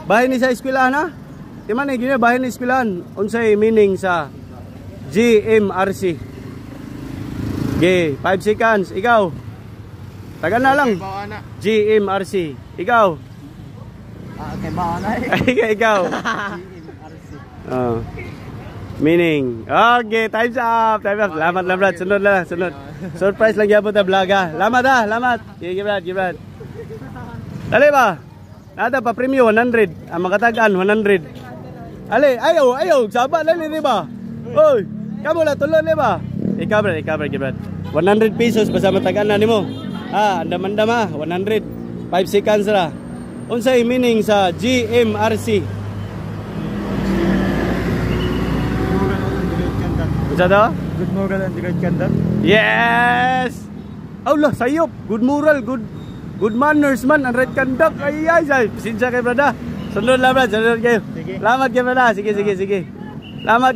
Bahin ni sa eskwelahan ha? Di man gini bahin ni eskwelahan. Unsay meaning sa GMRC? Okay, 5 seconds. Ikaw. Taga na lang. GMRC. Ikaw. Okay, bawa na Ikaw. Meaning. Okay, time's up. Time's up. Lamat lang Brad. Sunod lang. Sunod. Surprise lang yapon ta vlog ha. Lamat ha. Lamat. Sige Brad. Sige Brad. Dali ba? Nada pa premium 100. Ang makatagaan 100. Ali, ayaw. Saba na ni ba? Oy, kamu la tulon ni ba? Ikaw Brad. 100 pesos basta matagaan na nimo. Andam-andam 100. 5 seconds ra. Unsay meaning sa GMRC? Unsa daw? Good moral and good conduct. Yes! Allah, sayop. Good moral, good manners man and right conduct. Ay. Pasensya kay brada. Sunod lang brad, sunod kayo. Salamat kay brada. Sige. Salamat.